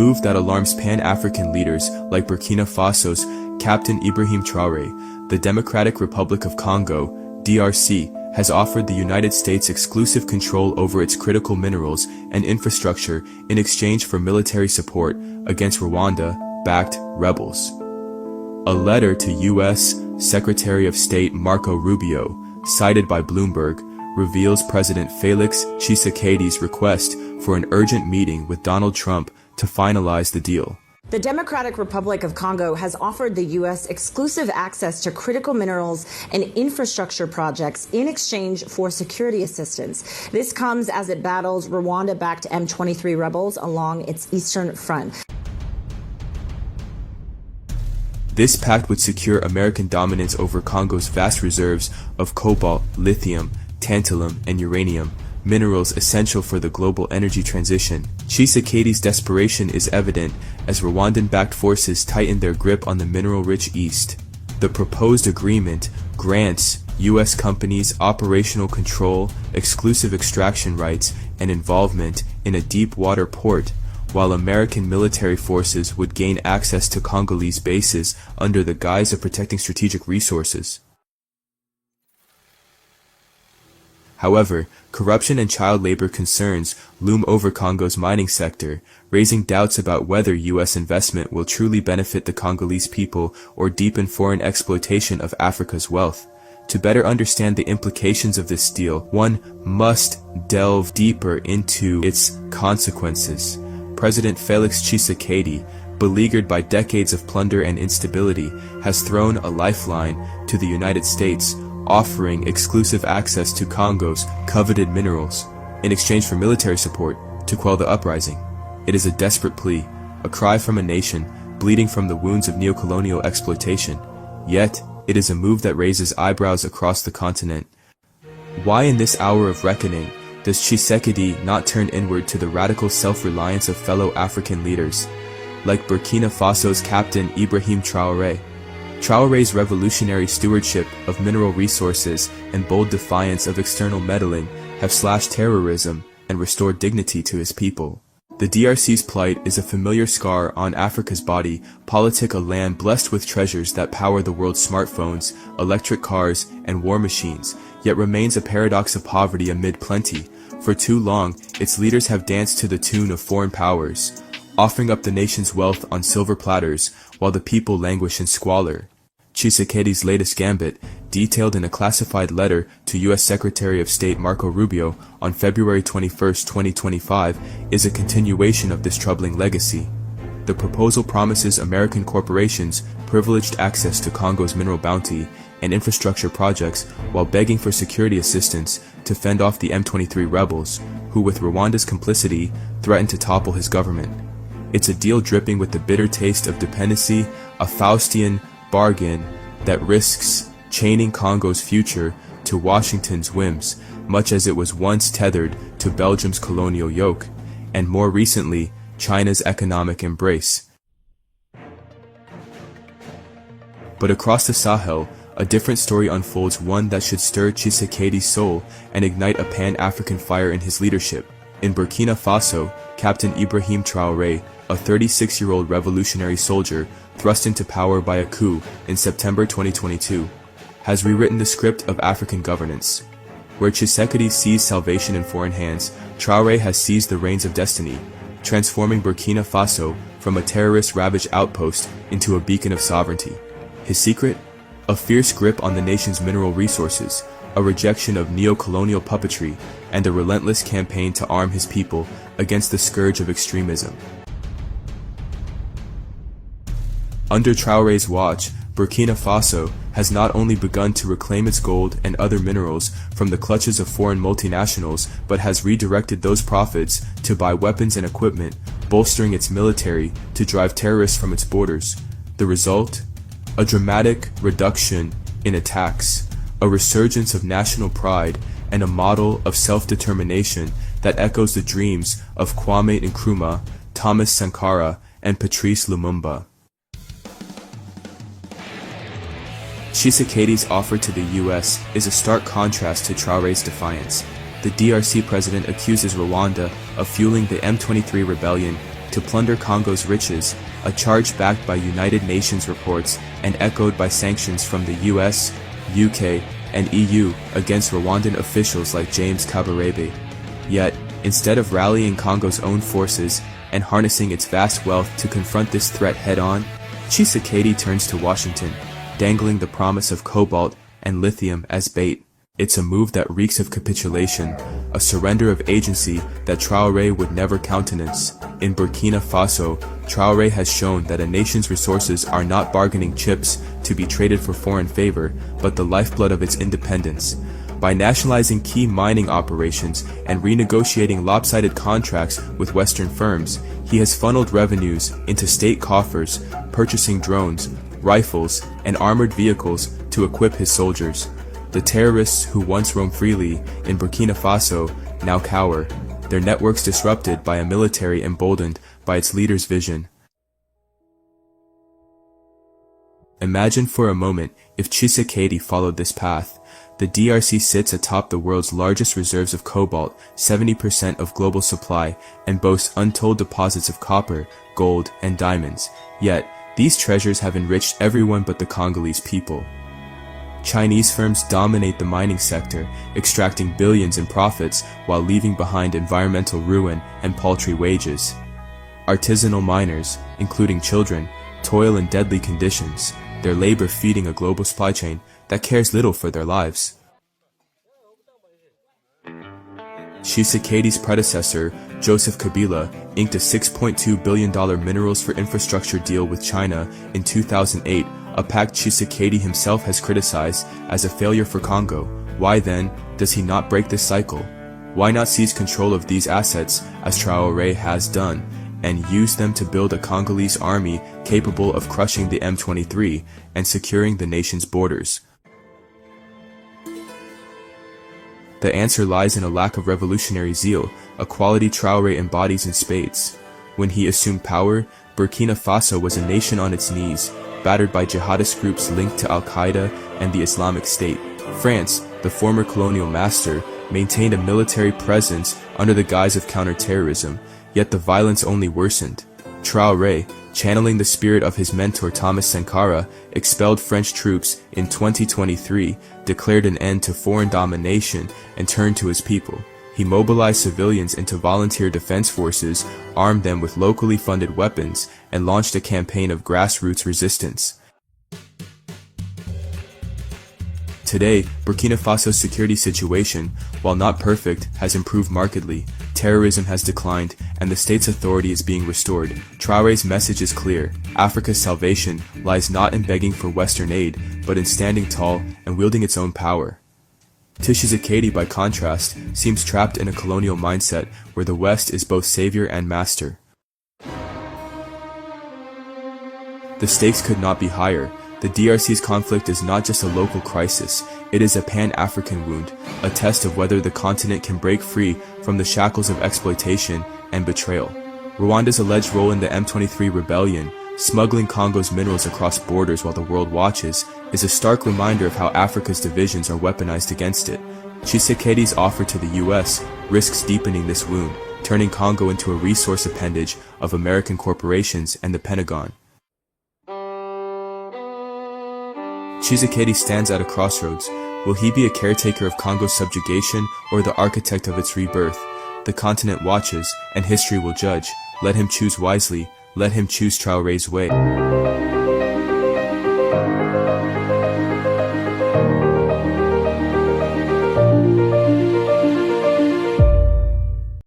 move that alarms Pan-African leaders like Burkina Faso's Captain Ibrahim Traoré. The Democratic Republic of Congo, DRC, has offered the United States exclusive control over its critical minerals and infrastructure in exchange for military support against Rwanda-backed rebels. A letter to U.S. Secretary of State Marco Rubio, cited by Bloomberg, reveals President Felix Tshisekedi's request for an urgent meeting with Donald Trump to finalize the deal. The Democratic Republic of Congo has offered the U.S. exclusive access to critical minerals and infrastructure projects in exchange for security assistance. This comes as it battles Rwanda-backed M23 rebels along its eastern front. This pact would secure American dominance over Congo's vast reserves of cobalt, lithium, tantalum, and uranium, minerals essential for the global energy transition. Tshisekedi's desperation is evident as Rwandan-backed forces tighten their grip on the mineral-rich East. The proposed agreement grants U.S. companies operational control, exclusive extraction rights, and involvement in a deep-water port, while American military forces would gain access to Congolese bases under the guise of protecting strategic resources. However, corruption and child labor concerns loom over Congo's mining sector, raising doubts about whether U.S. investment will truly benefit the Congolese people or deepen foreign exploitation of Africa's wealth. To better understand the implications of this deal, one must delve deeper into its consequences. President Felix Tshisekedi, beleaguered by decades of plunder and instability, has thrown a lifeline to the United States, offering exclusive access to Congo's coveted minerals in exchange for military support to quell the uprising. It is a desperate plea, a cry from a nation bleeding from the wounds of neocolonial exploitation. Yet, it is a move that raises eyebrows across the continent. Why in this hour of reckoning does Tshisekedi not turn inward to the radical self-reliance of fellow African leaders, like Burkina Faso's Captain Ibrahim Traoré? Traoré's revolutionary stewardship of mineral resources and bold defiance of external meddling have slashed terrorism and restored dignity to his people. The DRC's plight is a familiar scar on Africa's body politic, a land blessed with treasures that power the world's smartphones, electric cars, and war machines, yet remains a paradox of poverty amid plenty. For too long, its leaders have danced to the tune of foreign powers, offering up the nation's wealth on silver platters while the people languish in squalor. Tshisekedi's latest gambit, detailed in a classified letter to U.S. Secretary of State Marco Rubio on February 21, 2025, is a continuation of this troubling legacy. The proposal promises American corporations privileged access to Congo's mineral bounty and infrastructure projects while begging for security assistance to fend off the M23 rebels, who with Rwanda's complicity threatened to topple his government. It's a deal dripping with the bitter taste of dependency, a Faustian bargain that risks chaining Congo's future to Washington's whims, much as it was once tethered to Belgium's colonial yoke, and more recently, China's economic embrace. But across the Sahel, a different story unfolds, one that should stir Tshisekedi's soul and ignite a pan-African fire in his leadership. In Burkina Faso, Captain Ibrahim Traoré, a 36-year-old revolutionary soldier thrust into power by a coup in September 2022, has rewritten the script of African governance. Where Tshisekedi sees salvation in foreign hands, Traoré has seized the reins of destiny, transforming Burkina Faso from a terrorist-ravaged outpost into a beacon of sovereignty. His secret? A fierce grip on the nation's mineral resources, a rejection of neo-colonial puppetry, and a relentless campaign to arm his people against the scourge of extremism. Under Traoré's watch, Burkina Faso has not only begun to reclaim its gold and other minerals from the clutches of foreign multinationals, but has redirected those profits to buy weapons and equipment, bolstering its military to drive terrorists from its borders. The result? A dramatic reduction in attacks, a resurgence of national pride, and a model of self-determination that echoes the dreams of Kwame Nkrumah, Thomas Sankara, and Patrice Lumumba. Tshisekedi's offer to the U.S. is a stark contrast to Traoré's defiance. The DRC president accuses Rwanda of fueling the M23 rebellion, to plunder Congo's riches, a charge backed by United Nations reports and echoed by sanctions from the US, UK, and EU against Rwandan officials like James Kabarebe. Yet, instead of rallying Congo's own forces and harnessing its vast wealth to confront this threat head-on, Tshisekedi turns to Washington, dangling the promise of cobalt and lithium as bait. It's a move that reeks of capitulation, a surrender of agency that Traoré would never countenance. In Burkina Faso, Traoré has shown that a nation's resources are not bargaining chips to be traded for foreign favor, but the lifeblood of its independence. By nationalizing key mining operations and renegotiating lopsided contracts with Western firms, he has funneled revenues into state coffers, purchasing drones, rifles, and armored vehicles to equip his soldiers. The terrorists who once roamed freely in Burkina Faso now cower, their networks disrupted by a military emboldened by its leader's vision. Imagine for a moment if Tshisekedi followed this path. The DRC sits atop the world's largest reserves of cobalt, 70% of global supply, and boasts untold deposits of copper, gold, and diamonds. Yet, these treasures have enriched everyone but the Congolese people. Chinese firms dominate the mining sector, extracting billions in profits while leaving behind environmental ruin and paltry wages. Artisanal miners, including children, toil in deadly conditions, their labor feeding a global supply chain that cares little for their lives. Tshisekedi's predecessor, Joseph Kabila, inked a $6.2 billion minerals for infrastructure deal with China in 2008, a pact Tshisekedi himself has criticized as a failure for Congo. Why then does he not break this cycle? Why not seize control of these assets, as Traoré has done, and use them to build a Congolese army capable of crushing the M23 and securing the nation's borders? The answer lies in a lack of revolutionary zeal, a quality Traoré embodies in spades. When he assumed power, Burkina Faso was a nation on its knees, battered by jihadist groups linked to Al-Qaeda and the Islamic State. France, the former colonial master, maintained a military presence under the guise of counterterrorism, yet the violence only worsened. Traoré, channeling the spirit of his mentor Thomas Sankara, expelled French troops in 2023, declared an end to foreign domination, and turned to his people. He mobilized civilians into volunteer defense forces, armed them with locally funded weapons, and launched a campaign of grassroots resistance. Today, Burkina Faso's security situation, while not perfect, has improved markedly. Terrorism has declined, and the state's authority is being restored. Traoré's message is clear. Africa's salvation lies not in begging for Western aid, but in standing tall and wielding its own power. Tshisekedi, by contrast, seems trapped in a colonial mindset where the West is both savior and master. The stakes could not be higher. The DRC's conflict is not just a local crisis, it is a pan-African wound, a test of whether the continent can break free from the shackles of exploitation and betrayal. Rwanda's alleged role in the M23 rebellion, smuggling Congo's minerals across borders while the world watches, is a stark reminder of how Africa's divisions are weaponized against it. Tshisekedi's offer to the US risks deepening this wound, turning Congo into a resource appendage of American corporations and the Pentagon. Tshisekedi stands at a crossroads. Will he be a caretaker of Congo's subjugation or the architect of its rebirth? The continent watches, and history will judge. Let him choose wisely. Let him choose Traoré's way.